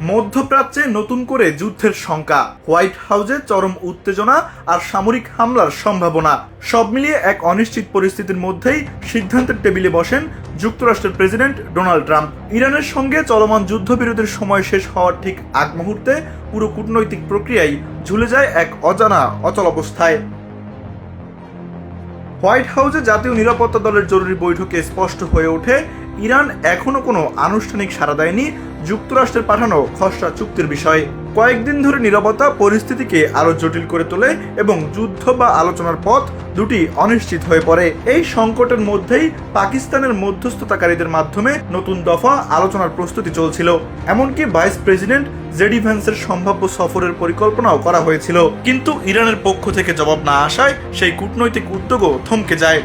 মধ্যপ্রাচ্যে নতুন করে যুদ্ধের শঙ্কা, হোয়াইট হাউসে চরম উত্তেজনা আর সামরিক হামলার সম্ভাবনা, সব মিলিয়ে এক অনিশ্চিত পরিস্থিতির মধ্যেই সিদ্ধান্তের টেবিলে বসেন যুক্তরাষ্ট্রের প্রেসিডেন্ট ডোনাল্ড ট্রাম্প। ইরানের সঙ্গে চলমান যুদ্ধবিরতির সময় শেষ হওয়ার ঠিক আগ মুহূর্তে পুরো কূটনৈতিক প্রক্রিয়াই ঝুলে যায় এক অজানা অচল অবস্থায়। হোয়াইট হাউসে জাতীয় নিরাপত্তা দলের জরুরি বৈঠকে স্পষ্ট হয়ে ওঠে, ইরান এখনো কোনো আনুষ্ঠানিক সাড়া দেয়নি যুক্তরাষ্ট্রের পাঠানো খসড়া চুক্তির বিষয়ে। কয়েকদিন ধরে নীরবতা পরিস্থিতিকে আরো জটিল করে তোলে এবং যুদ্ধ বা আলোচনার পথ দুটি অনিশ্চিত হয়ে পড়ে। এই সংকটের মধ্যেই পাকিস্তানের মধ্যস্থতাকারীদের মাধ্যমে নতুন দফা আলোচনার প্রস্তুতি চলছিল। এমনকি ভাইস প্রেসিডেন্ট জেডি ভ্যান্সের সম্ভাব্য সফরের পরিকল্পনাও করা হয়েছিল, কিন্তু ইরানের পক্ষ থেকে জবাব না আসায় সেই কূটনৈতিক উদ্যোগও থমকে যায়।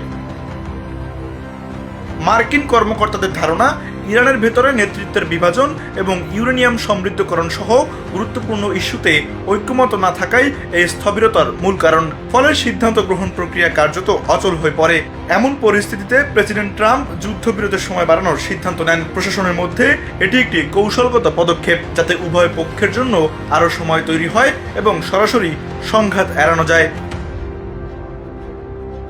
মার্কিন কর্মকর্তাদের ধারণা, ইরানের ভেতরে নেতৃত্বের বিভাজন এবং ইউরেনিয়াম সমৃদ্ধকরণ সহ গুরুত্বপূর্ণ ইস্যুতে ঐক্যমত না থাকাই এই স্থবিরতার মূল কারণ। ফলে সিদ্ধান্ত গ্রহণ প্রক্রিয়া কার্যত অচল হয়ে পড়ে। এমন পরিস্থিতিতে প্রেসিডেন্ট ট্রাম্প যুদ্ধবিরতির সময় বাড়ানোর সিদ্ধান্ত নেন। প্রশাসনের মধ্যে এটি একটি কৌশলগত পদক্ষেপ, যাতে উভয় পক্ষের জন্য আরও সময় তৈরি হয় এবং সরাসরি সংঘাত এড়ানো যায়।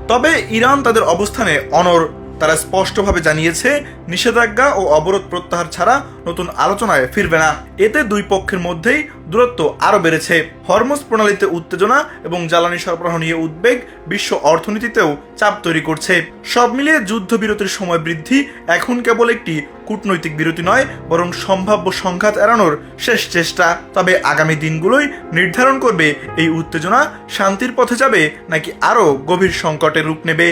তবে ইরান তাদের অবস্থানে অনড়। তারা স্পষ্টভাবে জানিয়েছে, নিষেধাজ্ঞা ও অবরোধ প্রত্যাহার ছাড়া নতুন আলোচনায় ফিরবে না। এতে দুই পক্ষের মধ্যেই দূরত্ব আরও বেড়েছে। হরমুজ প্রণালীতে উত্তেজনা এবং জ্বালানি সরবরাহ নিয়ে উদ্বেগ বিশ্ব অর্থনীতিতেও চাপ তৈরি করছে। সব মিলিয়ে যুদ্ধবিরতির সময় বৃদ্ধি এখন কেবল একটি কূটনৈতিক বিরতি নয়, বরং সম্ভাব্য সংঘাত এড়ানোর শেষ চেষ্টা। তবে আগামী দিনগুলোই নির্ধারণ করবে এই উত্তেজনা শান্তির পথে যাবে নাকি আরও গভীর সংকটের রূপ নেবে।